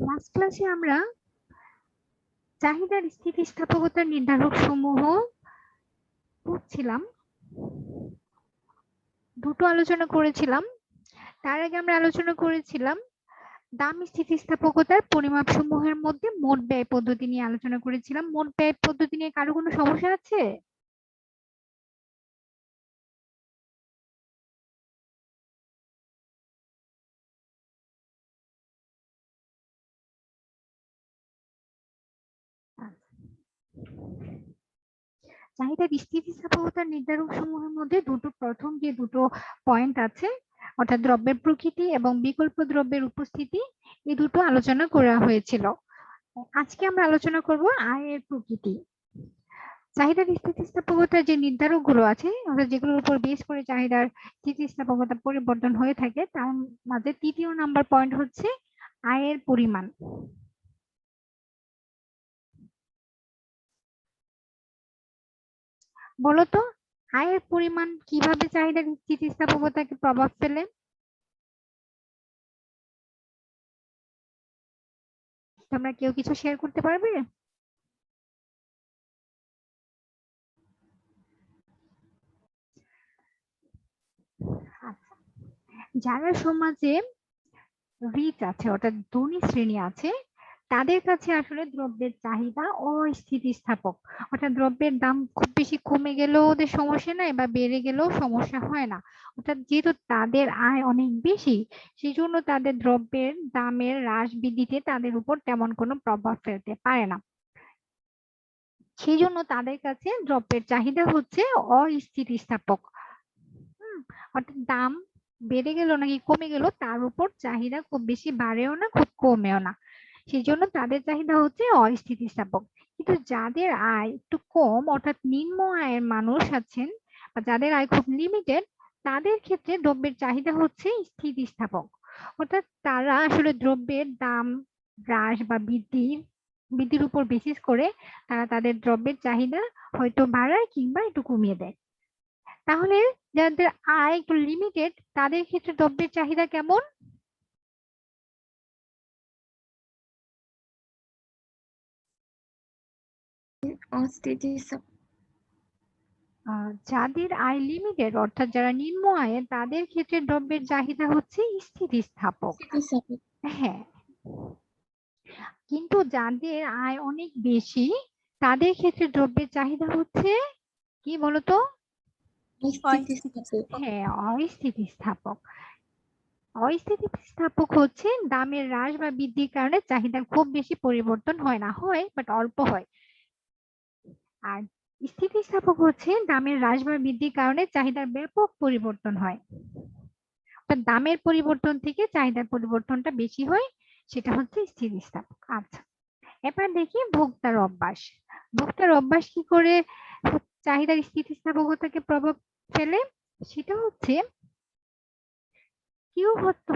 Last ক্লাসে আমরা চাহিদার স্থিতিস্থাপকতার নির্ধারক সমূহ পড়ছিলাম, দুটো আলোচনা করেছিলাম। তার আগে আমরা আলোচনা করেছিলাম দাম স্থিতিস্থাপকতার পরিমাপ সমূহের মধ্যে মোট ব্যয় পদ্ধতি নিয়ে আলোচনা করেছিলাম। মোট ব্যয় পদ্ধতি নিয়ে কারো কোনো সমস্যা আছে? চাহিদার স্থিতিস্থাপকতার নির্ধারক সমূহের মধ্যে প্রথম যে দুটো পয়েন্ট আছে, অর্থাৎ দ্রব্যের প্রকৃতি এবং বিকল্প দ্রব্যের উপস্থিতি, এই দুটো আলোচনা করা হয়েছিল। আজকে আমরা আলোচনা করব আয়ের প্রকৃতি। চাহিদার স্থিতিস্থাপকতার যে নির্ধারক গুলো আছে, অর্থাৎ যেগুলোর উপর বেস করে চাহিদার স্থিতিস্থাপকতা পরিবর্তন হয়ে থাকে, তার মাঝে তৃতীয় নাম্বার পয়েন্ট হচ্ছে আয়ের পরিমাণ। বলতো আয়ের পরিমাণ কিভাবে চাহিদার স্থিতিস্থাপকতাকে প্রভাব ফেলে? তোমরা কেউ কিছু শেয়ার করতে পারবে? আচ্ছা, যারা সমাজে রিচ আছে, অর্থাৎ ধনী শ্রেণী আছে, তাদের কাছে আসলে দ্রব্যের চাহিদা অস্থিতিস্থাপক। অর্থাৎ দ্রব্যের দাম খুব বেশি কমে গেলেও ওদের সমস্যা নাই, বা বেড়ে গেলেও সমস্যা হয় না। অর্থাৎ যেহেতু তাদের আয় অনেক বেশি, সেই জন্য তাদের দ্রব্যের দামের হ্রাস বৃদ্ধিতে তাদের উপর তেমন কোনো প্রভাব ফেলতে পারে না। সেই জন্য তাদের কাছে দ্রব্যের চাহিদা হচ্ছে অস্থিতিস্থাপক। অর্থাৎ দাম বেড়ে গেল নাকি কমে গেল, তার উপর চাহিদা খুব বেশি বাড়েও না, খুব কমেও না। সেই জন্য তাদের চাহিদা হচ্ছে অস্থিতিস্থাপক। কিন্তু যাদের আয় একটু কম, অর্থাৎ নিম্ন আয়ের মানুষ আছেন, বা যাদের আয় খুব লিমিটেড, তাদের ক্ষেত্রে দ্রব্যের চাহিদা হচ্ছে স্থিতিস্থাপক। অর্থাৎ তারা আসলে দ্রব্যের দাম হ্রাস বা বৃদ্ধির উপর বেসিস করে তারা তাদের দ্রব্যের চাহিদা হয়তো বাড়ায় কিংবা একটু কমিয়ে দেয়। তাহলে যাদের আয় একটু লিমিটেড, তাদের ক্ষেত্রে দ্রব্যের চাহিদা কেমন? যাদের আয় লিমিটেড, অর্থাৎ যারা নিম্ন আয়ের, তাদের ক্ষেত্রে দ্রব্যের চাহিদা হচ্ছে স্থিতিস্থাপক। হ্যাঁ, কিন্তু যাদের আয় অনেক বেশি, তাদের ক্ষেত্রে দ্রব্যের চাহিদা হচ্ছে কি বলতো? হ্যাঁ, অস্থিতিস্থাপক। অস্থিতিস্থাপক হচ্ছে দামের হ্রাস বা বৃদ্ধির কারণে চাহিদার খুব বেশি পরিবর্তন হয় না, হয় বাট অল্প হয়। আর স্থিতিস্থাপক হচ্ছে দামের হ্রাস বা বৃদ্ধির কারণে চাহিদার ব্যাপক পরিবর্তন হয়। দামের পরিবর্তন থেকে চাহিদার পরিবর্তনটা বেশি হয়, সেটা হচ্ছে স্থিতিস্থাপক। আচ্ছা, এবার দেখি ভোক্তার অভ্যাস। ভোক্তার অভ্যাস কি করে চাহিদার স্থিতিস্থাপকতাকে প্রভাব ফেলে? সেটা হচ্ছে কেউ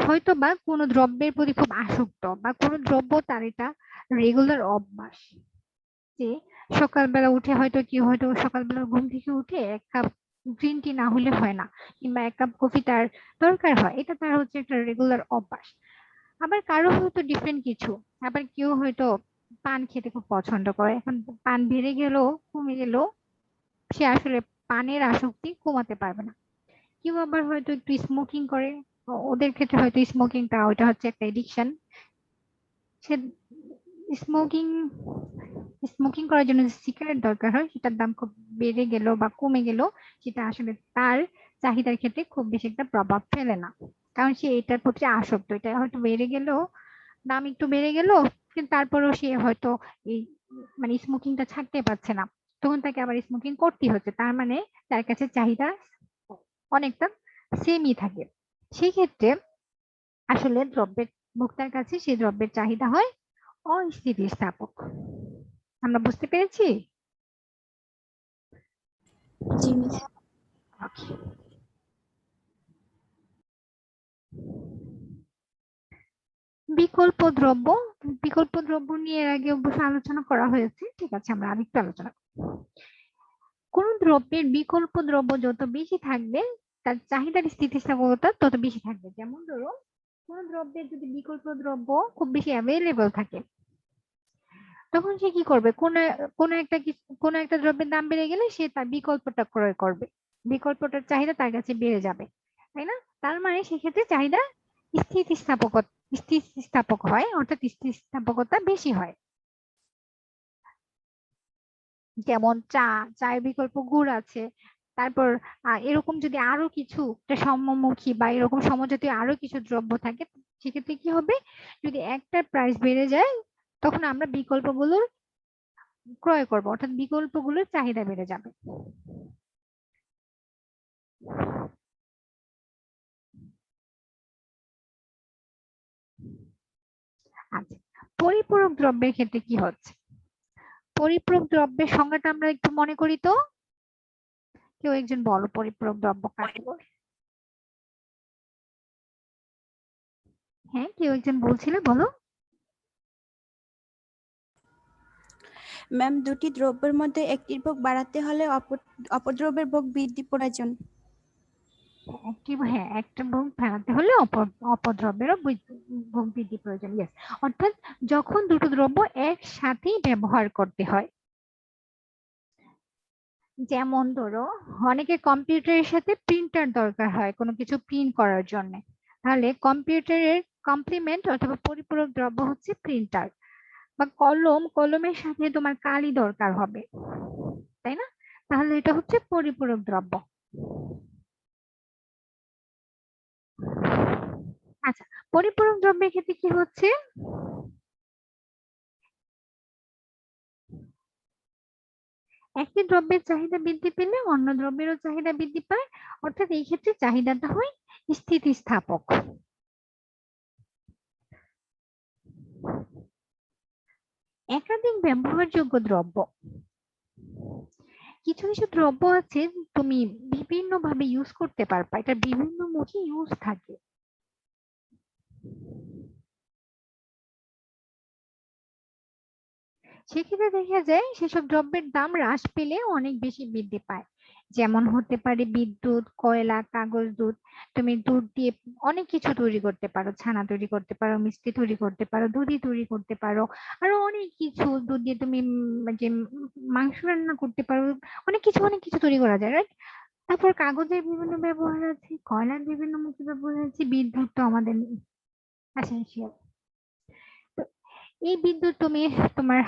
হয়তো বা কোনো দ্রব্যের প্রতি খুব আসক্ত, বা কোনো দ্রব্য তার এটা রেগুলার অভ্যাস, যে সকালবেলা উঠে হয়তো কেউ হয়তো সকালবেলা ঘুম থেকে উঠে এক কাপ গ্রিন টি না হলে হয় না, কিংবা এক কাপ কফি তার দরকার হয়, এটা তার হচ্ছে একটা রেগুলার অভ্যাস। আবার কারো হয়তো ডিফারেন্ট কিছু, আবার কেউ হয়তো পান খেতে খুব পছন্দ করে, এখন পান বেড়ে গেল কমে গেল, সে আসলে পানের আসক্তি কমাতে পারবে না। কেউ আবার হয়তো একটু স্মোকিং করে, ওদের ক্ষেত্রে হয়তো স্মোকিংটা ওইটা হচ্ছে একটা এডিকশন। সে স্মোকিং স্মোকিং করার জন্য যে সিগারেট দরকার হয়, সেটার দাম খুব বেড়ে গেল বা কমে গেল, সেটা আসলে তার চাহিদার ক্ষেত্রে খুব বেশি একটা প্রভাব ফেলে না, কারণ সে এটার প্রতি আসক্ত। এটা হয়তো বেড়ে গেল, দাম একটু বেড়ে গেল, কিন্তু তারপরেও সে হয়তো এই মানে স্মোকিংটা ছাড়তে পারছে না, তখন তাকে আবার স্মোকিং করতে হচ্ছে। তার মানে তার কাছে চাহিদা অনেকটা সেমই থাকে। সেই ক্ষেত্রে আসলে ভোক্তার কাছে সেই দ্রব্যের চাহিদা হয় অস্থিতিস্থাপক। আমরা বুঝতে পেরেছি? Okay. বিকল্প দ্রব্য। বিকল্প দ্রব্য নিয়ে এর আগে অবশ্য আলোচনা করা হয়েছে, ঠিক আছে, আমরা আরেকটু আলোচনা করব। কোন দ্রব্যের বিকল্প দ্রব্য যত বেশি থাকবে, তার চাহিদার স্থিতিস্থাপকতা তত বেশি থাকবে। যেমন ধরো কোন দ্রব্যের যদি বিকল্প দ্রব্য খুব বেশি অ্যাভেলেবল থাকে, তখন সে কি করবে? কোন একটা দ্রব্যের দাম বেড়ে গেলে সে তার বিকল্পটা ক্রয় করবে, বিকল্পটার চাহিদা তার কাছে বেড়ে যাবে, তাই না? তার মানে সেক্ষেত্রে চাহিদা স্থিতিস্থাপক স্থিতিস্থাপক হয়, অর্থাৎ স্থিতিস্থাপকতা বেশি হয়। যেমন চায়ের বিকল্প গুড় আছে। তারপর এরকম যদি আরো কিছু একটা সমমুখী বা এরকম সমজাতীয় আরো কিছু দ্রব্য থাকে, সেক্ষেত্রে কি হবে? যদি একটার প্রাইস বেড়ে যায়, তখন আমরা বিকল্পগুলোর ক্রয় করবো, অর্থাৎ বিকল্পগুলোর চাহিদা বেড়ে যাবে। আচ্ছা, পরিপূরক দ্রব্যের ক্ষেত্রে কি হচ্ছে? পরিপূরক দ্রব্যের সংজ্ঞাটা আমরা একটু মনে করি তো। কেউ একজন বলো পরিপূরক দ্রব্য কাকে বলে? হ্যাঁ, কেউ একজন বলছিলে, বলো। ম্যাম, দুটি দ্রব্যের মধ্যে একটির ভোগ বাড়াতে হলে অপর দ্রব্যের ভোগ বৃদ্ধি প্রয়োজন। একটা ভোগ ফেরাতে হলে অপদ্রব্যেরও ভোগ বৃদ্ধি প্রয়োজন। ইয়েস, অর্থাৎ যখন দুটো দ্রব্য একসাথেই ব্যবহার করতে হয়। যেমন ধরো, অনেকে কম্পিউটারের সাথে প্রিন্টার দরকার হয় কোনো কিছু প্রিন্ট করার জন্য, তাহলে কম্পিউটারের কমপ্লিমেন্ট অথবা পরিপূরক দ্রব্য হচ্ছে প্রিন্টার। বা কলমের সাথে তোমার কালি দরকার হবে, তাই না? তাহলে এটা হচ্ছে পরিপূরক দ্রব্য। আচ্ছা, পরিপূরক দ্রব্যের ক্ষেত্রে কি হচ্ছে? একটি দ্রব্যের চাহিদা বৃদ্ধি পেলে অন্য দ্রব্যেরও চাহিদা বৃদ্ধি পায়, অর্থাৎ এই ক্ষেত্রে চাহিদাটা হয় স্থিতিস্থাপক। একাধিক ব্যবহারযোগ্য দ্রব্য, কিছু কিছু দ্রব্য আছে তুমি বিভিন্ন ভাবে ইউজ করতে পারবা, এটা বিভিন্ন মুখে ইউজ থাকে। সেক্ষেত্রে দেখা যায় সেসব দ্রব্যের দাম হ্রাস পেলে অনেক বেশি বৃদ্ধি পায়। যেমন হতে পারে বিদ্যুৎ, কয়লা, কাগজ, দুধ। তুমি দুধ দিয়ে অনেক কিছু তৈরি করতে পারো, ছানা তৈরি করতে পারো, মিষ্টি তৈরি করতে পারো, দধি তৈরি করতে পারো, আরো অনেক কিছু। দুধ দিয়ে তুমি যে মাংস রান্না করতে পারো, অনেক কিছু তৈরি করা যায়, রাইট? তারপর কাগজের বিভিন্ন ব্যবহার আছে, কয়লার বিভিন্ন মুখে ব্যবহার আছে, বিদ্যুৎ তো আমাদের এসেনশিয়াল। এই বিদ্যুৎ তুমি তোমার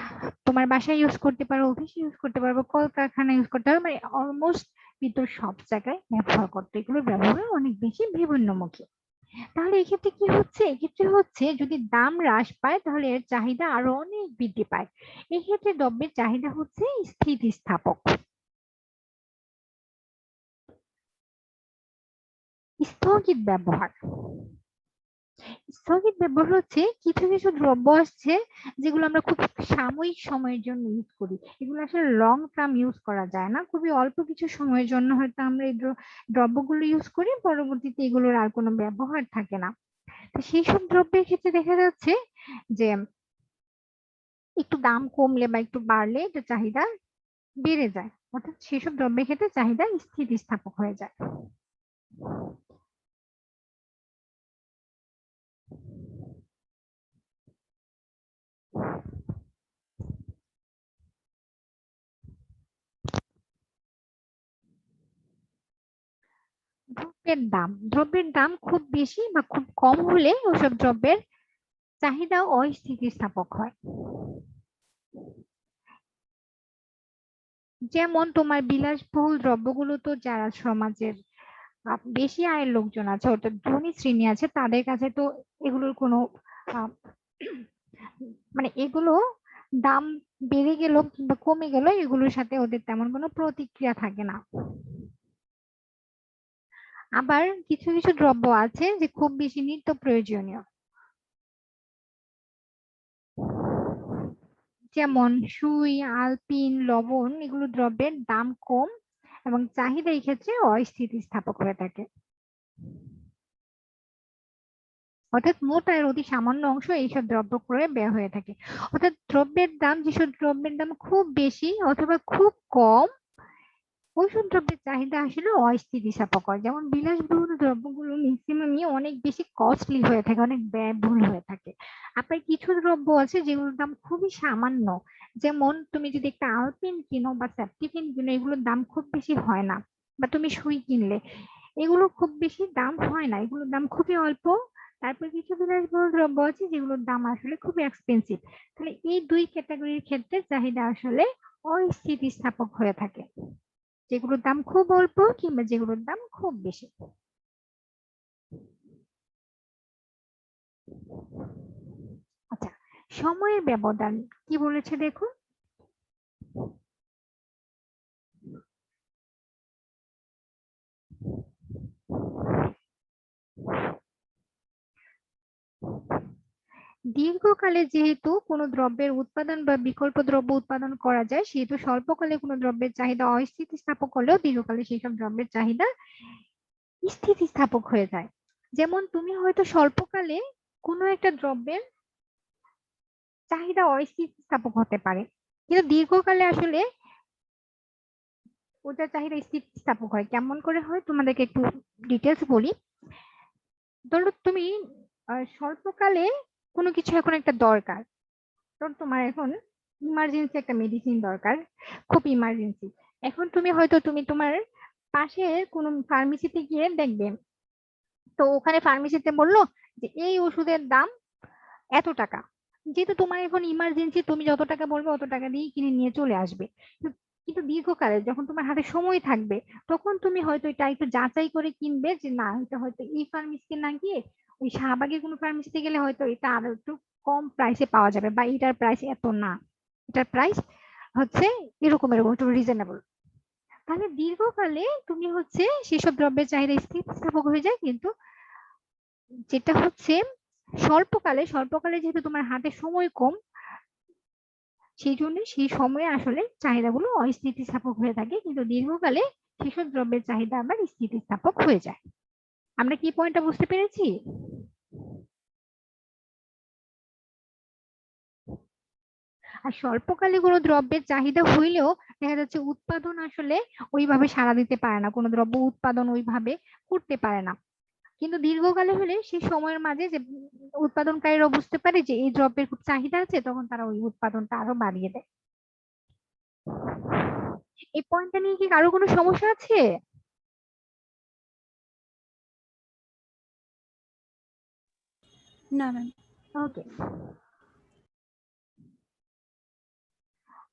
তোমার বাসায় ইউজ করতে পারো, অফিসে ইউজ করতে পারো, কলকারখানা ইউজ করতে পারো, মানে অলমোস্ট বিদ্যুৎ সব জায়গায় ব্যবহার করতে, এগুলো ব্যবহার অনেক বেশি বিভিন্নমুখী। তাহলে এক্ষেত্রে কি হচ্ছে? এক্ষেত্রে হচ্ছে যদি দাম হ্রাস পায় তাহলে এর চাহিদা আরো অনেক বৃদ্ধি পায়। এক্ষেত্রে দ্রব্যের চাহিদা হচ্ছে স্থিতিস্থাপক। স্থগিত ব্যবহার, স্থগিত ব্যবহার হচ্ছে কিছু কিছু দ্রব্য আসছে যেগুলো আমরা খুব সাময়িক সময়ের জন্য ইউজ করি, এগুলো আসলে লং টার্ম ইউজ করা যায় না, খুবই অল্প কিছু সময়ের জন্য হয়তো আমরা এই দ্রব্যগুলো ইউজ করি, পরবর্তীতে এগুলোর আর কোনো ব্যবহার থাকে না। তো সেই সব দ্রব্যের ক্ষেত্রে দেখা যাচ্ছে যে একটু দাম কমলে বা একটু বাড়লে এটা চাহিদা বেড়ে যায়, অর্থাৎ সেসব দ্রব্যের ক্ষেত্রে চাহিদা স্থিতিস্থাপক হয়ে যায়। দ্রব্যের দাম খুব বেশি বা খুব কম হলে ওসব দ্রব্যের চাহিদা অস্থিতিস্থাপক হয়। যেমন তোমার বিলাসবহুল দ্রব্যগুলো তো যারা সমাজের বেশি আয়ের লোকজন আছে, অর্থাৎ ধনী শ্রেণী আছে, তাদের কাছে তো এগুলোর কোনো আহ, মানে এগুলো দাম বেড়ে গেল কিংবা কমে গেল, এগুলোর সাথে ওদের তেমন কোনো প্রতিক্রিয়া থাকে না। আবার কিছু কিছু দ্রব্য আছে যে খুব বেশি নিত্য প্রয়োজনীয়, যেমন সুই, আলপিন, লবণ, এগুলো দ্রব্যের দাম কম এবং চাহিদা এই ক্ষেত্রে অস্থিতিস্থাপক হয়ে থাকে। অর্থাৎ মোট আয়ের অতি সামান্য অংশ এইসব দ্রব্য ক্রয়ে ব্যয় হয়ে থাকে। অর্থাৎ দ্রব্যের দাম, যেসব দ্রব্যের দাম খুব বেশি অথবা খুব কম, ওইসব দ্রব্যের চাহিদা আসলে অস্থিতিস্থাপক হয়। যেমন বিলাসবহুল দ্রব্যগুলো ম্যাক্সিমামই অনেক বেশি কস্টলি হয়ে থাকে, অনেক ব্যয়বহুল হয়ে থাকে। আবার কিছু দ্রব্য আছে যেগুলোর দাম খুবই সামান্য। যেমন তুমি যদি একটা আলপিন কিনো বা সেপটিপিন কিনো, এগুলোর দাম খুব বেশি হয় না। বা তুমি সুই কিনলে, এগুলো খুব বেশি দাম হয় না, এগুলোর দাম খুবই অল্প। তারপর কিছু বিলাসবহুল দ্রব্য আছে যেগুলোর দাম আসলে খুবই এক্সপেন্সিভ। তাহলে এই দুই ক্যাটাগরির ক্ষেত্রে চাহিদা আসলে অস্থিতিস্থাপক হয়ে থাকে, যেগুলোর দাম খুব অল্প কিংবা যেগুলোর দাম খুব বেশি। আচ্ছা, সময়ের ব্যবধান কি বলেছে দেখো। দীর্ঘকালে যেহেতু কোনো দ্রব্যের উৎপাদন বা বিকল্প দ্রব্য উৎপাদন করা যায়, সেহেতু স্বল্পকালে কোনো দ্রব্যের চাহিদা অস্থিতিস্থাপক হলেও দীর্ঘকালে সেই সব দ্রব্যের চাহিদা স্থিতিস্থাপক হয়ে যায়। যেমন তুমি হয়তো স্বল্পকালে কোনো একটা দ্রব্যের চাহিদা অস্থিতিস্থাপক হতে পারে, কিন্তু দীর্ঘকালে আসলে ওটার চাহিদা স্থিতিস্থাপক হয়। কেমন করে হয় তোমাদেরকে একটু ডিটেলস বলি। ধরো তুমি স্বল্পকালে কোনো কিছু এখন একটা দরকার, ধরো তোমার এখন ইমার্জেন্সি একটা মেডিসিন দরকার, খুব ইমার্জেন্সি। এখন তুমি হয়তো তুমি তোমার পাশের কোনো ফার্মেসিতে গিয়ে দেখবে, তো ওখানে ফার্মেসিতে বললো যে এই ওষুধের দাম এত টাকা। যেহেতু তোমার এখন ইমার্জেন্সি, তুমি যত টাকা বলবে অত টাকা দিয়ে কিনে নিয়ে চলে আসবে। কিন্তু দীর্ঘকালে যখন তোমার হাতে সময় থাকবে, তখন তুমি হয়তো এটা একটু যাচাই করে কিনবে, যে না এটা হয়তো এই ফার্মেসিতে না গিয়ে ওই শাহবাগের কোনো ফার্মেসিতে গেলে হয়তো এটা আরো একটু কম প্রাইসে পাওয়া যাবে, বা এটার প্রাইস এত না, এটার প্রাইস হচ্ছে এরকম এরকম একটু রিজনেবল। তাহলে দীর্ঘকালে তুমি হচ্ছে সেসব দ্রব্যের চাহিদা স্থিতিস্থাপক হয়ে যায়। কিন্তু যেটা হচ্ছে স্বল্পকালে যেহেতু তোমার হাতে সময় কম, সেই জন্য সেই সময়ে আসলে চাহিদাগুলো অস্থিতিস্থাপক হয়ে থাকে, কিন্তু দীর্ঘকালে সেসব দ্রব্যের চাহিদা আবার স্থিতিস্থাপক হয়ে যায়। আমরা কি পয়েন্টটা বুঝতে পেরেছি? আর স্বল্পকালে কোনো দ্রব্যের চাহিদা হইলেও দেখা যাচ্ছে উৎপাদন আসলে ওইভাবে সাড়া দিতে পারে না, কোনো দ্রব্য উৎপাদন ওইভাবে করতে পারে না। কিন্তু দীর্ঘকালে হলে সেই সময়ের মাঝে যে উৎপাদনকারীরা বুঝতে পারে যে এই দ্রব্যের খুব চাহিদা আছে, তখন তারা ওই উৎপাদনটা আরো বাড়িয়ে দেয়। এই পয়েন্টটা নিয়ে কি কারো কোনো সমস্যা আছে? না ম্যাম। ওকে।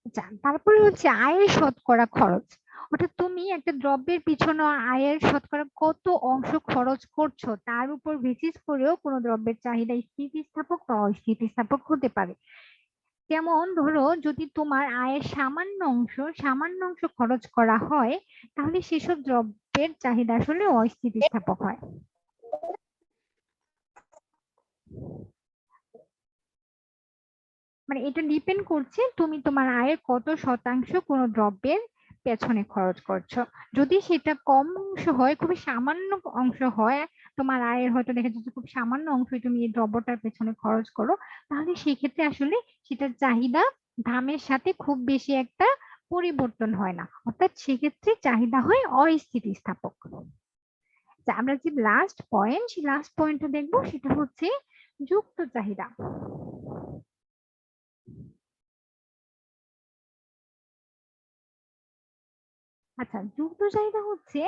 আচ্ছা, তারপরে হচ্ছে আয়ের শতকরা খরচ। অর্থাৎ তুমি একটা দ্রব্যের পিছনে আয়ের শতকরা কত অংশ খরচ করছো তার উপর বেসিস করেও কোনো দ্রব্যের চাহিদা স্থিতিস্থাপক বা অস্থিতিস্থাপক হতে পারে। যেমন ধরো যদি তোমার আয়ের সামান্য অংশ খরচ করা হয়, তাহলে সেসব দ্রব্যের চাহিদা আসলে অস্থিতিস্থাপক হয়। মানে এটা ডিপেন্ড করছে তুমি তোমার আয়ের কত শতাংশ কোনো দ্রব্যের পেছনে খরচ করছো। যদি সেটা কম অংশ হয়, খুবই সামান্য অংশ হয়, তোমার আয়ের হয়তো দেখা যাচ্ছে খুব সামান্য অংশই তুমি এই দ্রব্যটার পেছনে খরচ করো, তাহলে সেই ক্ষেত্রে আসলে সেটার চাহিদা দামের সাথে খুব বেশি একটা পরিবর্তন হয় না, অর্থাৎ সেক্ষেত্রে চাহিদা হয় অস্থিতিস্থাপক। আচ্ছা, আমরা যে লাস্ট পয়েন্ট, সেই লাস্ট পয়েন্টটা দেখবো, সেটা হচ্ছে যুক্ত চাহিদা। আচ্ছা, যুক্ত চাহিদা হচ্ছে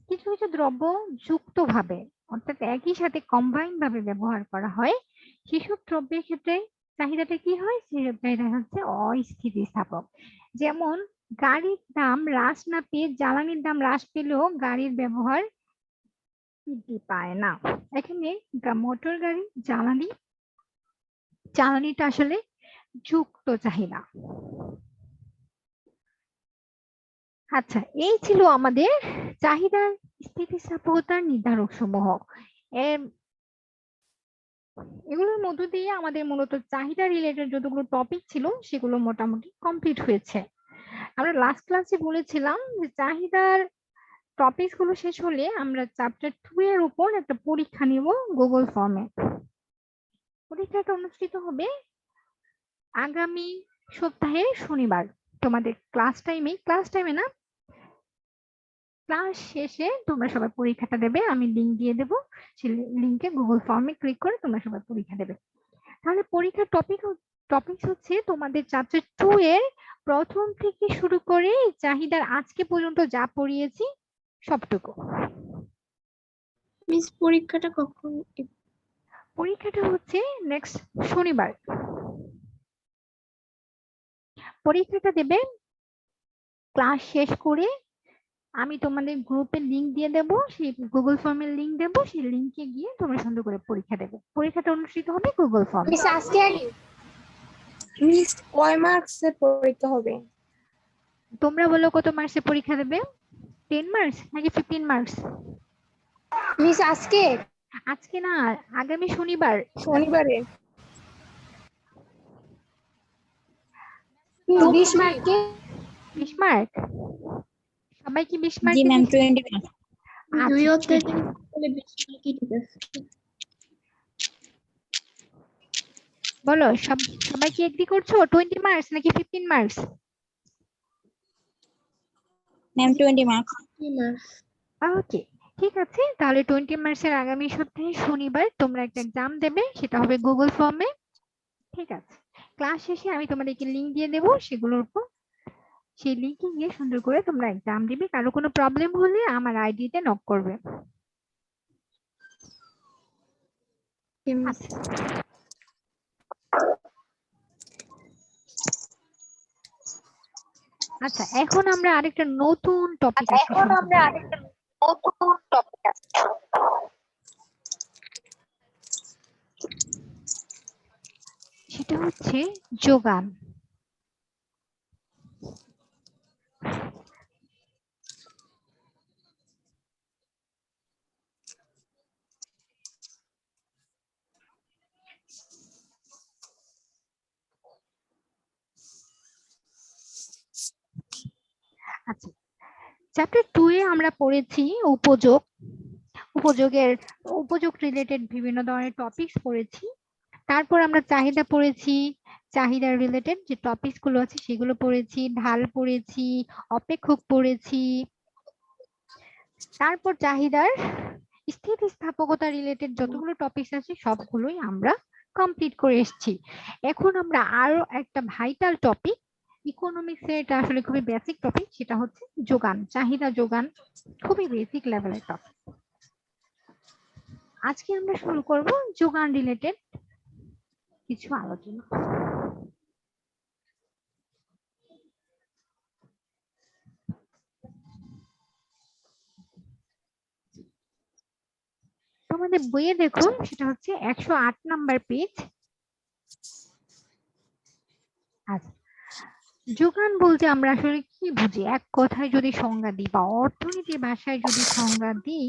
কিছু কিছু দ্রব্য যুক্ত ভাবে, অর্থাৎ একই সাথে কম্বাইন ভাবে ব্যবহার করা হয়, সেসব দ্রব্যের ক্ষেত্রে চাহিদাটা কি হয়, সেসব চাহিদা হচ্ছে অস্থিতিস্থাপক। যেমন গাড়ির দাম হ্রাস না পেয়ে জ্বালানির দাম হ্রাস পেলেও গাড়ির ব্যবহার বৃদ্ধি পায় না। এখানে মোটর গাড়ি জ্বালানিটা আসলে যুক্ত চাহিদা। আচ্ছা, এই ছিল আমাদের চাহিদার স্থিতিস্থাপকতার নির্ধারক সমূহ। এর এগুলোর মধ্য দিয়ে আমাদের মূলত চাহিদা রিলেটেড যতগুলো টপিক ছিল সেগুলো মোটামুটি কমপ্লিট হয়েছে। আমরা লাস্ট ক্লাসে বলেছিলাম যে চাহিদার টপিক গুলো শেষ হলে আমরা চ্যাপ্টার 2 এর উপর একটা পরীক্ষা নিব গুগল ফর্মে। পরীক্ষাটা অনুষ্ঠিত হবে আগামী সপ্তাহে শনিবার। তোমাদের ক্লাস টাইমে না, ক্লাস শেষে তোমরা সবাই পরীক্ষাটা দেবে, আমি লিংক দিয়ে দেবো, সেই লিংকে গুগল ফর্মে ক্লিক করে তোমরা সবাই পরীক্ষা দেবে। তাহলে পরীক্ষার টপিক হচ্ছে তোমাদের চ্যাপ্টার 2 এর প্রথম থেকে শুরু করে চাহিদার আজকে পর্যন্ত যা পড়িয়েছি সবটুকু। মিস পরীক্ষাটা কখন? পরীক্ষাটা হচ্ছে নেক্সট শনিবার। পরীক্ষাটা দেবে ক্লাস শেষ করে, আমি তোমাদের গ্রুপে লিংক দিয়ে দেব, সেই গুগল ফর্মের লিংক দেব, সেই লিংকে গিয়ে তোমরা সুন্দর করে পরীক্ষা দেবে। পরীক্ষাটা অনুষ্ঠিত হবে গুগল ফর্মে। মিস আজকে মিস কয় মার্কসের পরীক্ষা হবে? তোমরা বলো কত মার্কসের পরীক্ষা দেবে, 10 মার্কস নাকি 15 মার্কস? মিস আজকে? আজকে না, আগামী শনিবার। শনিবারে 20 মার্কে। 20 মার্ক? সবাই কি 20 মার্ক? জি ম্যাম 20 মার্ক। দুই অধ্যায় তাহলে 20 মার্কই ঠিক আছে। বলো সবাই কি এগ্রি করছো 20 মার্কস নাকি 15 মার্কস? Ma'am 20 mark. ওকে, ঠিক আছে, তাহলে 20 মার্কসের আগামী সপ্তাহে শনিবার তোমরা একটা এক্সাম দেবে, সেটা হবে গুগল ফর্মে। ঠিক আছে, ক্লাস শেষে আমি তোমাদেরকে লিংক দিয়ে দেবো, সেগুলোর উপর সেই লিংকে গিয়ে সুন্দর করে তোমরা এক্সাম দিবে। কারো কোনো প্রবলেম হলে আমার আইডিতে নক করবে। আচ্ছা, আচ্ছা এখন আমরা আরেকটা নতুন টপিক সেটা হচ্ছে যোগান। আচ্ছা, চ্যাপ্টার 2 এ আমরা পড়েছি উপযোগ রিলেটেড বিভিন্ন ধরনের টপিকস পড়েছি। তারপর আমরা চাহিদা পড়েছি, চাহিদা রিলেটেড যে টপিকস গুলো আছে সেগুলো পড়েছি, ঢাল পড়েছি, অপেক্ষক পড়েছি। তারপর চাহিদার স্থিতিস্থাপকতা রিলেটেড যতগুলো টপিকস আছে সবগুলোই আমরা কমপ্লিট করে এসেছি। এখন আমরা আরো একটা ভাইটাল টপিক, ইকোনমিক্স এর, এটা আসলে খুবই বেসিক টপিক, সেটা হচ্ছে যোগান, চাহিদা যোগান, খুবই বেসিক লেভেলের টপিক। আজকে আমরা শুরু করব যোগান রিলেটেড কিছু আলোচনা। তোমাদের বইয়ে দেখো, সেটা হচ্ছে 108 নাম্বার পেজ। আচ্ছা, যোগান বলতে আমরা আসলে কি বুঝি, এক কথায় যদি সংজ্ঞা দিই বা অর্থনীতির ভাষায় যদি সংজ্ঞা দিই,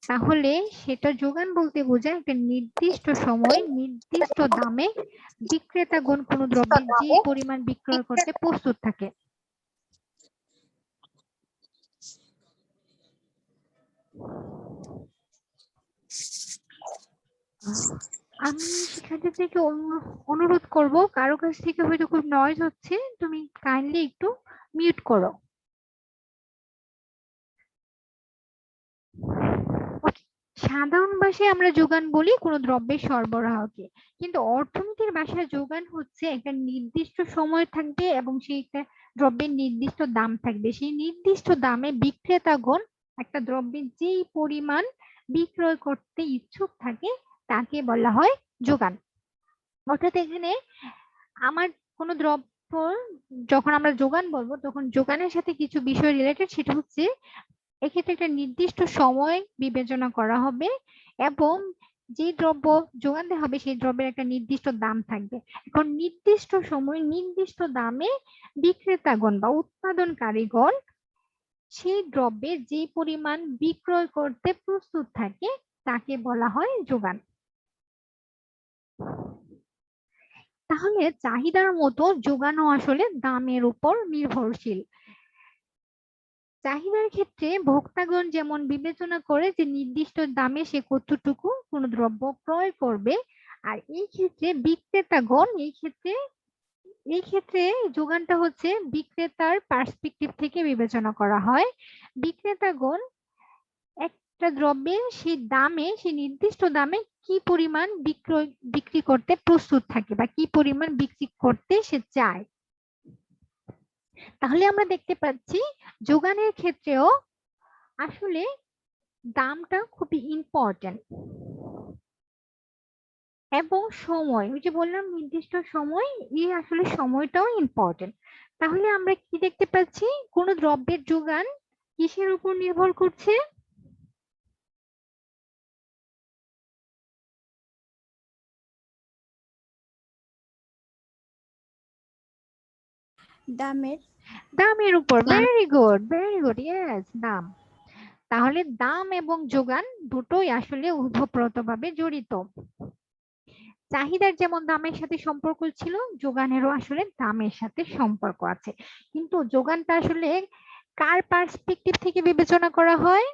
তাহলে সেটা যোগান বলতে বোঝায় একটা নির্দিষ্ট সময় নির্দিষ্ট দামে বিক্রেতাগণ কোনো দ্রব্যের যে পরিমাণ বিক্রয় করতে প্রস্তুত থাকে। আমি শিক্ষার্থী থেকে অনুরোধ করব, কারো কাছ থেকে হয়তো খুব নয়েজ হচ্ছে, তুমি কাইন্ডলি একটু মিউট করো। সাধারণ ভাষায় আমরা যোগান বলি কোনো দ্রব্যের সরবরাহকে, কিন্তু অর্থনীতির ভাষায় যোগান হচ্ছে একটা নির্দিষ্ট সময় থাকবে এবং সেই একটা দ্রব্যের নির্দিষ্ট দাম থাকবে, সেই নির্দিষ্ট দামে বিক্রেতাগণ একটা দ্রব্যের যেই পরিমাণ বিক্রয় করতে ইচ্ছুক থাকে তাকে বলা হয় যোগান। অর্থাৎ এখানে আমার কোনো দ্রব্য যখন আমরা যোগান বলবো, তখন যোগানের সাথে কিছু বিষয় রিলেটেড, সেটা হচ্ছে এক্ষেত্রে একটা নির্দিষ্ট সময় বিবেচনা করা হবে এবং যে দ্রব্য যোগান দেওয়া হবে সেই দ্রব্যের একটা নির্দিষ্ট দাম থাকবে। এখন নির্দিষ্ট সময় নির্দিষ্ট দামে বিক্রেতাগণ বা উৎপাদনকারীগণ সেই দ্রব্যের যে পরিমাণ বিক্রয় করতে প্রস্তুত থাকে তাকে বলা হয় যোগান। তাহলে চাহিদার মতো যোগানও আসলে দামের উপর নির্ভরশীল। চাহিদার ক্ষেত্রে ভোক্তাগণ যেমন বিবেচনা করে যে নির্দিষ্ট দামে সে কতটুকু কোনো দ্রব্য ক্রয় করবে, আর এই ক্ষেত্রে বিক্রেতাগণ এই ক্ষেত্রে এই ক্ষেত্রে যোগানটা হচ্ছে বিক্রেতার পার্সপেক্টিভ থেকে বিবেচনা করা হয়। বিক্রেতাগণ একটা দ্রব্যের সেই নির্দিষ্ট দামে কি পরিমাণ বিক্রি করতে প্রস্তুত থাকে বা কি পরিমাণ বিক্রি করতে সে চায়। তাহলে আমরা দেখতে পাচ্ছি যোগানের ক্ষেত্রেও আসলে দামটা খুবই ইম্পর্টেন্ট এবং সময়, ওই যে বললাম নির্দিষ্ট সময়, এই আসলে সময়টাও ইম্পর্টেন্ট। তাহলে আমরা কি দেখতে পাচ্ছি, কোন দ্রব্যের যোগান কিসের উপর নির্ভর করছে? দামের। দামের উপর। Very good, very good, yes, দাম। তাহলে দাম এবং যোগান দুটোই আসলে ওতপ্রোতভাবে জড়িত। চাহিদার যেমন দামের সাথে সম্পর্ক ছিল, যোগানেরও আসলে দামের সাথে সম্পর্ক আছে। কিন্তু যোগানটা আসলে কার পার্সপেক্টিভ থেকে বিবেচনা করা হয়?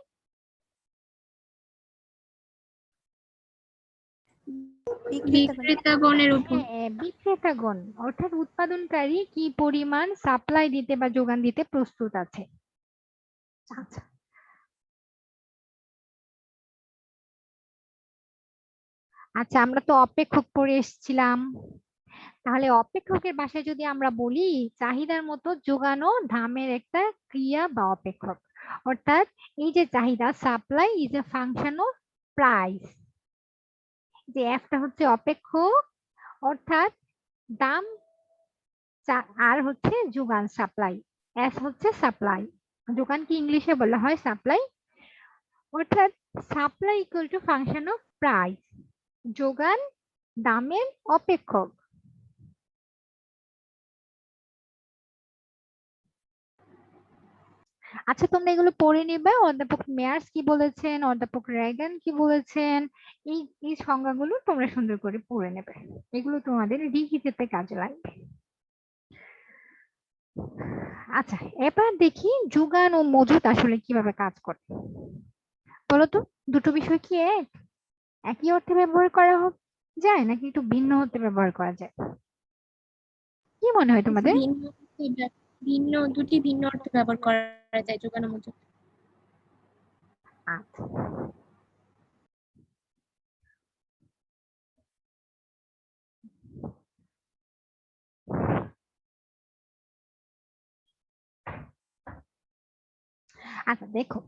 বিক্রেতাগণের উপর। হ্যাঁ, বিক্রেতাগণ অর্থাৎ উৎপাদনকারী কি পরিমাণ সাপ্লাই দিতে বা যোগান দিতে প্রস্তুত আছে। আচ্ছা, আচ্ছা, আমরা তো অপেক্ষক পড়ে এসেছিলাম। তাহলে অপেক্ষকের ভাষায় যদি আমরা বলি, চাহিদার মতো যোগানও দামের একটা ক্রিয়া বা অপেক্ষক। অর্থাৎ এই যে চাহিদা, supply is a function of price. যে একটা হচ্ছে অপেক্ষক, অর্থাৎ দাম, আর হচ্ছে যোগান, সাপ্লাই। এস হচ্ছে সাপ্লাই। যোগানকে ইংলিশে বলা হয় সাপ্লাই। অর্থাৎ supply equal to function of price, যোগান দামের অপেক্ষক। আচ্ছা, তোমরা এগুলো পড়ে নিবে। অধ্যাপক মেয়ার্স কি বলেছেন, অধ্যাপক রেগান কি বলেছেন, এই এই সংজ্ঞাগুলো তোমরা সুন্দর করে পড়ে নেবে। এগুলো তোমাদের ডিগ্রিতে কাজে লাগবে। আচ্ছা, এবার দেখি যোগান ও মজুত আসলে কিভাবে কাজ করে। বলতো, দুটো বিষয় কি একই অর্থে ব্যবহার করা যায় নাকি একটু ভিন্ন অর্থে ব্যবহার করা যায়? কি মনে হয় তোমাদের? দুটি ভিন্ন অর্থে ব্যবহার করা যায় যোগান ও মজুত। আচ্ছা, আচ্ছা, দেখো,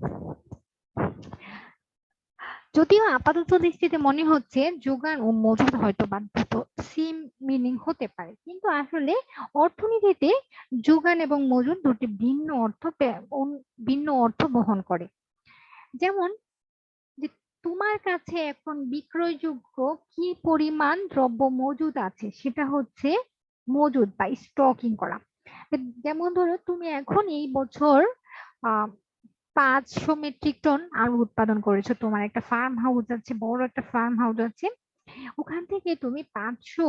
যদিও আপাতত দৃষ্টিতে মনে হচ্ছে যোগান ও মজুদ হয়তো বা দুটো সেম মিনিং হতে পারে, কিন্তু আসলে অর্থনীতিতে যোগান এবং মজুদ দুটি ভিন্ন অর্থ বহন করে। যেমন, যে তোমার কাছে এখন বিক্রয়যোগ্য কি পরিমাণ দ্রব্য মজুদ আছে সেটা হচ্ছে মজুদ বা স্টকিং করা। যেমন ধরো, তুমি এখন এই বছর আহ 500 মেট্রিক টন আলু উৎপাদন করেছো, তোমার একটা ফার্ম হাউস আছে, বড় একটা ফার্ম হাউস আছে। ওখান থেকে তুমি 500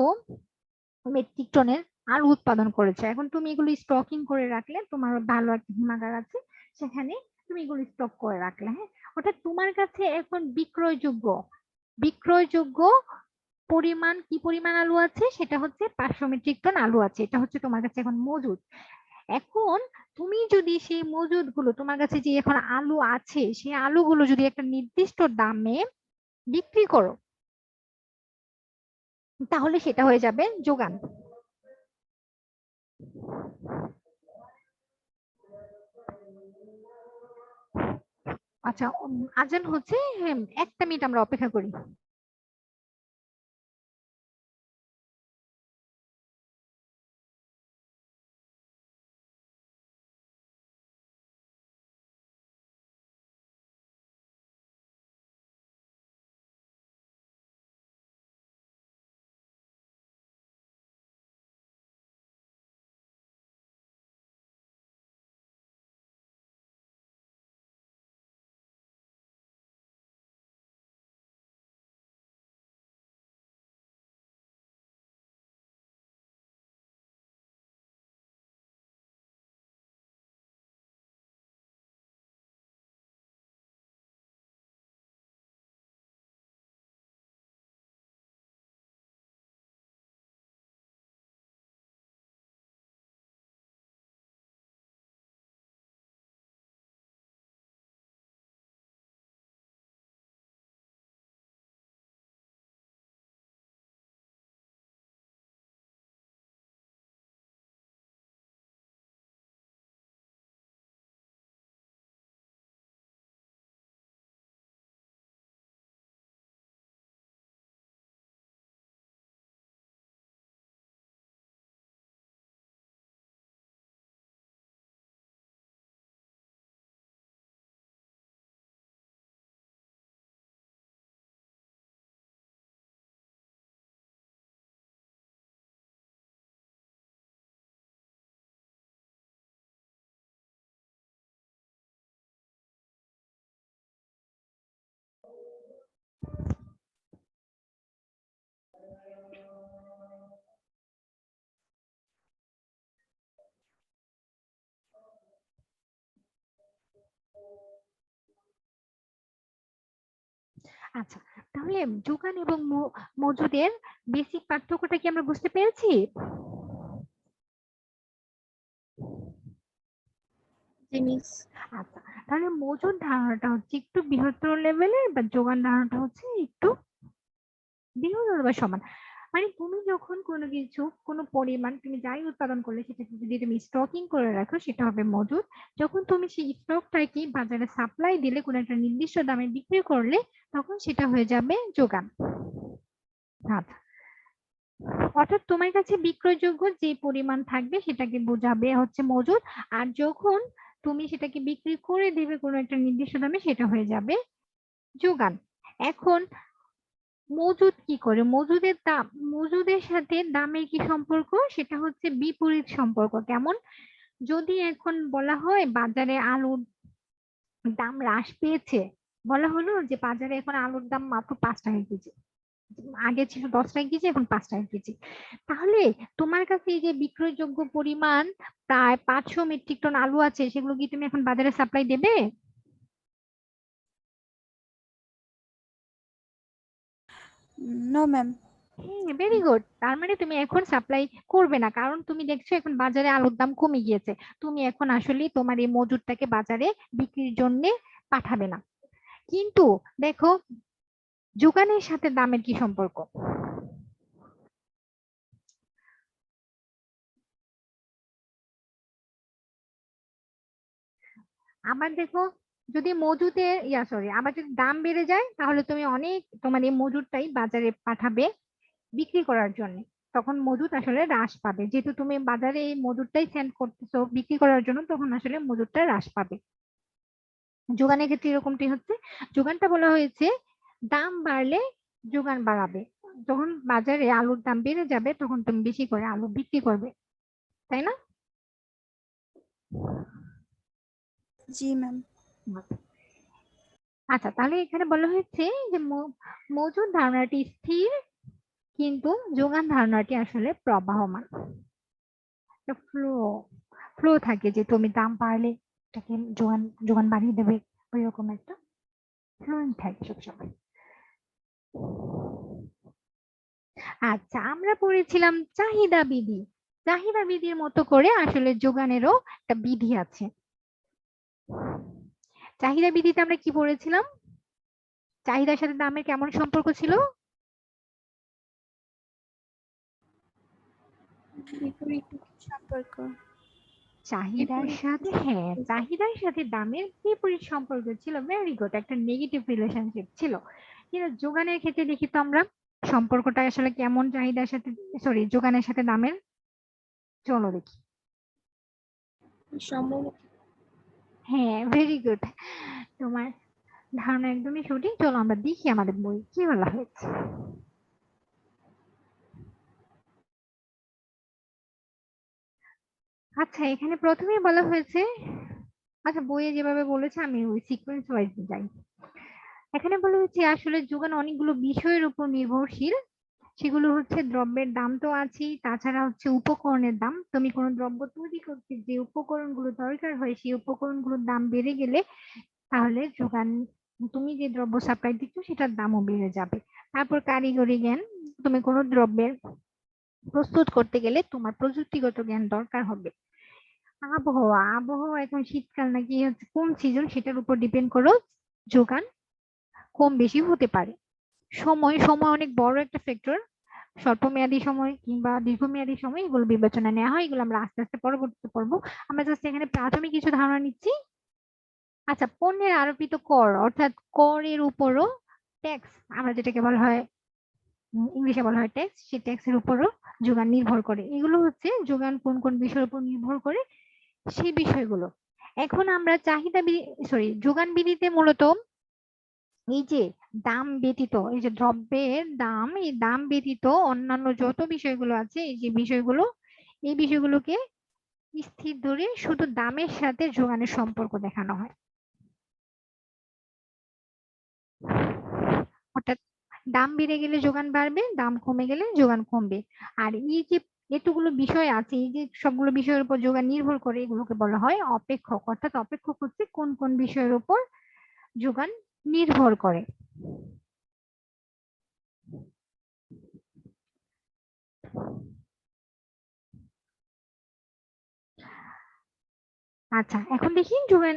মেট্রিক টনের আলু উৎপাদন করেছো। এখন তুমি এগুলো স্টকিং করে রাখলে, তোমার ভালো একটা হিমাগার আছে, সেখানে তুমি এগুলো স্টক করে রাখলে। হ্যাঁ, অর্থাৎ তোমার কাছে এখন বিক্রয়যোগ্য বিক্রয়যোগ্য পরিমাণ কি পরিমাণ আলু আছে, সেটা হচ্ছে 500 মেট্রিক টন আলু আছে। এটা হচ্ছে তোমার কাছে এখন মজুদ। এখন তুমি যদি সেই মজুদ গুলো, তোমার কাছে যে এখন আলু আছে, সেই আলুগুলো যদি একটা নির্দিষ্ট দামে বিক্রি করো, তাহলে সেটা হয়ে যাবে যোগান। আচ্ছা, আজান হচ্ছে, হ্যাঁ, একটা মিনিট আমরা অপেক্ষা করি। আচ্ছা, তাহলে যোগান এবং মজুদের বেসিক পার্থক্যটা কি আমরা বুঝতে পেরেছি? জি মিস। আচ্ছা, তাহলে মজুদ ধারণাটা হচ্ছে একটু বৃহত্তর লেভেলের, বা যোগান ধারণাটা হচ্ছে একটু বৃহত্তর বা সমান। মানে তুমি যখন কোনো কিছু কোনো পরিমাণ তুমি যাই উৎপাদন করলে সেটাকে যদি তুমি স্টকিং করে রাখো সেটা হবে মজুদ। যখন তুমি সেই স্টকটাকে বাজারে সাপ্লাই দিলে কোনো একটা নির্দিষ্ট দামে বিক্রি করলে তখন সেটা হয়ে যাবে যোগান। আচ্ছা, অর্থাৎ তোমার কাছে বিক্রয়যোগ্য যে পরিমাণ থাকবে সেটাকে বোঝাবে হচ্ছে মজুদ, আর যখন তুমি সেটাকে বিক্রি করে দেবে কোনো একটা নির্দিষ্ট দামে সেটা হয়ে যাবে যোগান। এখন মজুদ কি করে? মজুদের দাম, মজুদের সাথে দামের কি সম্পর্ক? সেটা হচ্ছে বিপরীত সম্পর্ক। কেমন? যদি এখন বলা হয় বাজারে আলুর দাম হ্রাস পেয়েছে, বলা হলো যে বাজারে এখন আলুর দাম মাত্র 5 টাকা কেজি, আগে ছিল 10 টাকা কেজি, এখন 5 টাকা কেজি, তাহলে তোমার কাছে এই যে বিক্রয়যোগ্য পরিমাণ প্রায় 500 মেট্রিক টন আলু আছে, সেগুলো কি তুমি এখন বাজারে সাপ্লাই দেবে? No ma'am. হ্যাঁ, ভেরি গুড। তার মানে তুমি এখন সাপ্লাই করবে না, কারণ তুমি দেখছো এখন বাজারে আলুর দাম কমে গিয়েছে, তুমি এখন আসলে তোমার এই মজুরটাকে বাজারে বিক্রির জন্য পাঠাবে না। কিন্তু দেখো যোগানের সাথে দামের কি সম্পর্ক? আবার দেখো, যদি মজুদের সরি, আবার যদি দাম বেড়ে যায় তাহলে তুমি অনেক তোমার এই মজুরটাই বাজারে পাঠাবে বিক্রি করার জন্য, তখন মজুদ আসলে হ্রাস পাবে, যেহেতু তুমি বাজারে এই মজুরটাই সেন্ড করতেছো বিক্রি করার জন্য, তখন আসলে মজুরটা হ্রাস পাবে। যোগানের ক্ষেত্রে এরকমটি হচ্ছে, যোগানটা বলা হয়েছে দাম বাড়লে যোগান বাড়াবে, যখন বাজারে আলুর দাম বেড়ে যাবে তখন তুমি বেশি করে আলু বিক্রি করবে, তাই না? জি ম্যাম। আচ্ছা, তাহলে এখানে বলা হয়েছে যে মজুদ ধারণাটি স্থির, কিন্তু যোগান ধারণাটি আসলে প্রবাহমান। ফ্লো ফ্লো থাকে, যে তুমি দাম বাড়লে এটাকে যোগান যোগান বাড়িয়ে দেবে, ওইরকম একটা ফ্লোইং থাকে সবসময়। আচ্ছা, আমরা পড়েছিলাম চাহিদা বিধি। চাহিদা বিধির মতো করে আসলে যোগানেরও একটা বিধি আছে। চাহিদা বিধিতে আমরা কি পড়েছিলাম? চাহিদার সাথে দামের কেমন সম্পর্ক ছিল? বিপরীত সম্পর্ক। চাহিদার বিপরীত সাথে, হ্যাঁ, চাহিদার সাথে দামের বিপরীত সম্পর্ক ছিল। ভেরি গুড, একটা নেগেটিভ রিলেশনশিপ ছিল। কিন্তু যোগানের ক্ষেত্রে দেখি তো আমরা সম্পর্কটা আসলে কেমন চাহিদার সাথে, সরি, যোগানের সাথে দামের, চলো দেখি। সমমুখী। হ্যাঁ, ভেরি গুড, তোমার ধারণা একদমই সঠিক। চলো আমরা দেখি আমাদের বই কি বলা হয়েছে। আচ্ছা, এখানে প্রথমেই বলা হয়েছে, আচ্ছা বইয়ে যেভাবে বলেছে আমি ওই সিকোয়েন্স ওয়াইজ যাই। এখানে বলা হয়েছে আসলে যোগান অনেকগুলো বিষয়ের উপর নির্ভরশীল। সেগুলো হচ্ছে দ্রব্যের দাম তো আছেই, তাছাড়া হচ্ছে উপকরণের দাম। তুমি কোনো দ্রব্য তৈরি করতে যে উপকরণগুলো দরকার হয় সেই উপকরণগুলোর দাম বেড়ে গেলে তাহলে যোগান, তুমি যে দ্রব্য সাপ্লাই দিচ্ছ সেটার দামও বেড়ে যাবে। তারপর কারিগরি জ্ঞান, তুমি কোনো দ্রব্যের প্রস্তুত করতে গেলে তোমার প্রযুক্তিগত জ্ঞান দরকার হবে। আবহাওয়া, আবহাওয়া এখন শীতকাল নাকি হচ্ছে কোন সিজন সেটার উপর ডিপেন্ড করো যোগান কম বেশি হতে পারে। সময়, সময় অনেক বড় একটা ফ্যাক্টর। স্বল্প মেয়াদী সময় কিংবা দীর্ঘমেয়াদী সময় এগুলো বিবেচনায় নেওয়া হয়, এগুলো আমরা আস্তে আস্তে পরবর্তীতে পড়বো। আমরা জাস্ট এখানে প্রাথমিক কিছু ধারণা নিচ্ছি। আচ্ছা, পণ্যের আরোপিত কর অর্থাৎ করের উপরও ট্যাক্স, আমরা যেটাকে বলা হয় ইংলিশে বলা হয় ট্যাক্স, সেই ট্যাক্সের উপরও যোগান নির্ভর করে। এগুলো হচ্ছে যোগান কোন কোন বিষয়ের উপর নির্ভর করে সেই বিষয়গুলো। এখন আমরা চাহিদা সরি, যোগান বিধিতে মূলত এই যে দাম ব্যতীত, এই যে দ্রব্যের দাম, এই দাম ব্যতীত অন্যান্য যত বিষয়গুলো আছে, এই যে বিষয়গুলো, এই বিষয়গুলোকে স্থির ধরে শুধু দামের সাথে যোগানের সম্পর্ক দেখানো হয়। অর্থাৎ দাম বেড়ে গেলে যোগান বাড়বে, দাম কমে গেলে যোগান কমবে। আর এই যে এতগুলো বিষয় আছে, এই যে সবগুলো বিষয়ের উপর যোগান নির্ভর করে, এগুলোকে বলা হয় অপেক্ষক। অর্থাৎ অপেক্ষক হচ্ছে কোন কোন বিষয়ের উপর যোগান নির্ভর করে। আচ্ছা, এখন দেখি যোগান,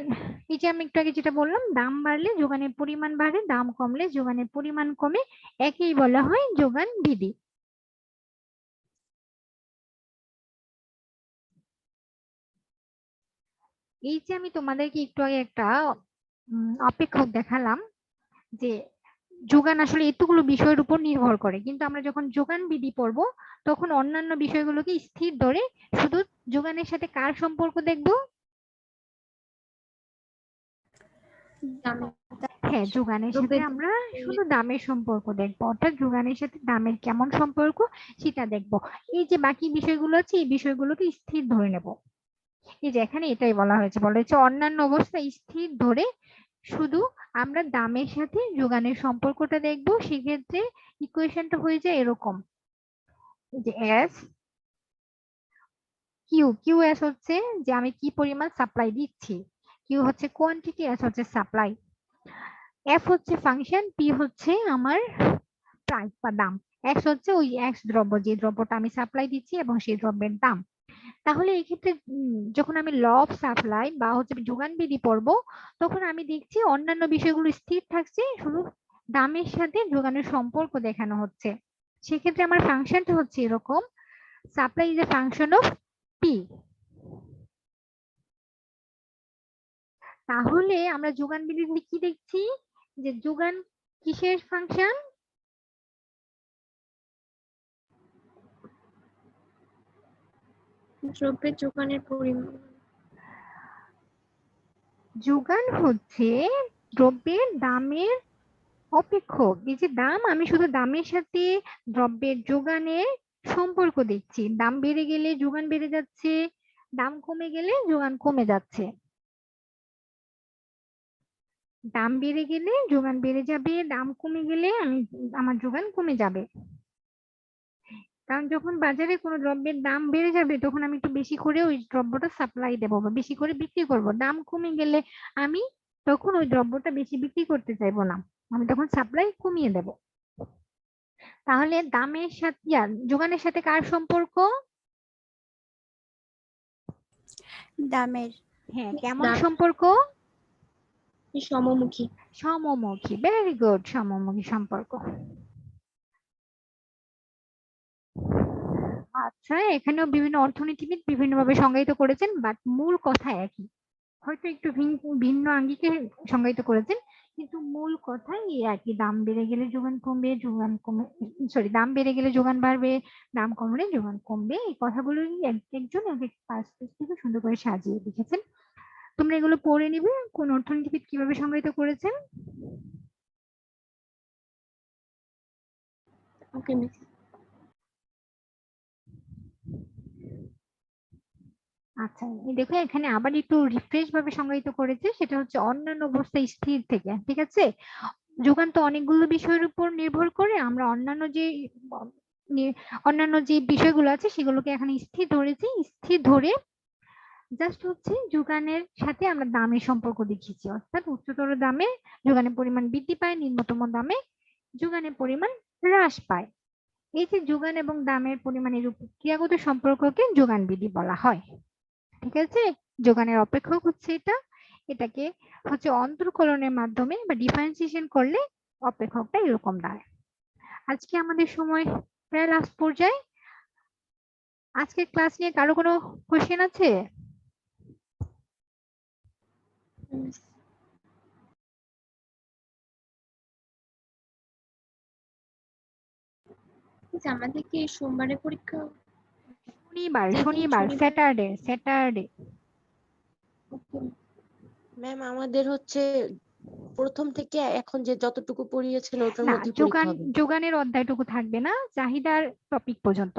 এই যে আমি একটু আগে যেটা বললাম, দাম বাড়লে যোগানের পরিমাণ বাড়ে, দাম কমলে যোগানের পরিমাণ কমে, একেই বলা হয় যোগান বিধি। এই যে আমি তোমাদেরকে একটু আগে একটা অপেক্ষক দেখালাম যে যোগান আসলে এতগুলো বিষয়ের উপর নির্ভর করে, কিন্তু আমরা যখন যোগান বিধি পড়বো তখন অন্যান্য বিষয়গুলোকে স্থির ধরে শুধু যোগানের সাথে কার সম্পর্ক দেখবো? হ্যাঁ, যোগানের সাথে আমরা শুধু দামের সম্পর্ক দেখবো, অর্থাৎ যোগানের সাথে দামের কেমন সম্পর্ক সেটা দেখবো। এই যে বাকি বিষয়গুলো আছে এই বিষয়গুলোকে স্থির ধরে নেব। এই যে এখানে এটাই বলা হয়েছে, অন্যান্য অবস্থা স্থির ধরে শুধু আমরা দামের সাথে যোগানের সম্পর্কটা দেখবো। সেক্ষেত্রে ইকুয়েশনটা হয়ে যায় এরকম যে এস কিউ, কিউ এস হচ্ছে যে আমি কি পরিমাণ সাপ্লাই দিচ্ছি, কিউ হচ্ছে কোয়ান্টিটি, এস হচ্ছে সাপ্লাই, এফ হচ্ছে ফাংশন, পি হচ্ছে আমার প্রাইস বা দাম, এক্স হচ্ছে ওই এক্স দ্রব্য যে দ্রব্যটা আমি সাপ্লাই দিচ্ছি এবং সেই দ্রব্যের দাম। তাহলে এই ক্ষেত্রে যখন আমি ল অফ সাপ্লাই বা হচ্ছে যোগান বিধি পড়বো তখন আমি দেখছি অন্যান্য বিষয়গুলো স্থির থাকছে, শুধু দামের সাথে যোগানের সম্পর্ক দেখানো হচ্ছে। সেক্ষেত্রে আমার ফাংশনটা হচ্ছে এরকম, supply is a function of P. তাহলে আমরা যোগান বিধি কি দেখছি যে যোগান কিসের ফাংশন? দ্রব্যের যোগানের পরিমাণ। যোগান হচ্ছে দ্রব্যের দামের অপেক্ষক। এই যে দাম, আমি শুধু দামের সাথে দ্রব্যের যোগানের সম্পর্ক দেখছি, দাম বেড়ে গেলে যোগান বেড়ে যাচ্ছে, দাম কমে গেলে যোগান কমে যাচ্ছে। দাম বেড়ে গেলে যোগান বেড়ে যাবে, দাম কমে গেলে আমার যোগান কমে যাবে। কারণ যখন বাজারে কোনো দ্রব্যের দাম বেড়ে যাবে তখন আমি একটু বেশি করে ওই দ্রব্যটা সাপ্লাই দেবো বা বেশি করে বিক্রি করব। দাম কমে গেলে আমি তখন ওই দ্রব্যটা বেশি বিক্রি করতে চাইবো না, আমি তখন সাপ্লাই কমিয়ে দেব। তাহলে দামের সাথে যোগানের সাথে কার সম্পর্ক? দামের। হ্যাঁ, কেমন সম্পর্ক? সমমুখী। সমমুখী, ভেরি গুড, সমমুখী সম্পর্ক। আচ্ছা, এখানেও বিভিন্ন অর্থনীতিবিদ বিভিন্নভাবে সংজ্ঞায়িত করেছেন, বাট মূল কথা একই, হয়তো একটু ভিন্ন আঙ্গিকে সংজ্ঞায়িত করেছেন, কিন্তু মূল কথা এই একই। দাম বেড়ে গেলে যোগান কমবে, যোগান কমে, সরি, দাম বেড়ে গেলে যোগান বাড়বে, দাম কমলে যোগান কমবে। এই কথাগুলো একজন এক এক পার্সপেক্টিভে সুন্দর করে সাজিয়ে লিখেছেন। তোমরা এগুলো পড়ে নিবে কোন অর্থনীতিবিদ কিভাবে সংজ্ঞায়িত করেছেন। ওকে মিস। আচ্ছা, এই দেখো এখানে আবার একটু রিফ্রেশ ভাবে সংজ্ঞায়িত করেছে, সেটা হচ্ছে অন্যান্য অবস্থা স্থির থেকে। ঠিক আছে, যোগান তো অনেকগুলো বিষয়ের উপর নির্ভর করে, আমরা অন্যান্য যে বিষয়গুলো আছে সেগুলোকে এখানে স্থির ধরেছি। স্থির ধরে জাস্ট হচ্ছে যোগানের সাথে আমরা দামের সম্পর্ক দেখিয়েছি, অর্থাৎ উচ্চতর দামে যোগানের পরিমাণ বৃদ্ধি পায়, নিম্নতম দামে যোগানের পরিমাণ হ্রাস পায়। এই যে যোগান এবং দামের পরিমাণের উপর ক্রিয়াগত সম্পর্ককে যোগান বিধি বলা হয়। ঠিক আছে, যোগানের অপেক্ষক হচ্ছে এটাকে হচ্ছে অন্তর্কলনের মাধ্যমে বা ডিফারেন্সিয়েশন করলে অপেক্ষকটা এরকম দাঁড়ায়। আজকে আমাদের সময় প্রায় লাস্ট পর্যায়ে। আজকের ক্লাস নিয়ে কারো কোনো কোশ্চেন আছে? আমাদের কি সোমবারে পরীক্ষা? শনিবার স্যাটারডে। ম্যাম আমাদের হচ্ছে প্রথম থেকে এখন যে যতটুকু পড়িয়েছেন ওটার না, মধ্যে পরীক্ষা হবে। যোগানের অধ্যায়টুকু থাকবে না, চাহিদার টপিক পর্যন্ত।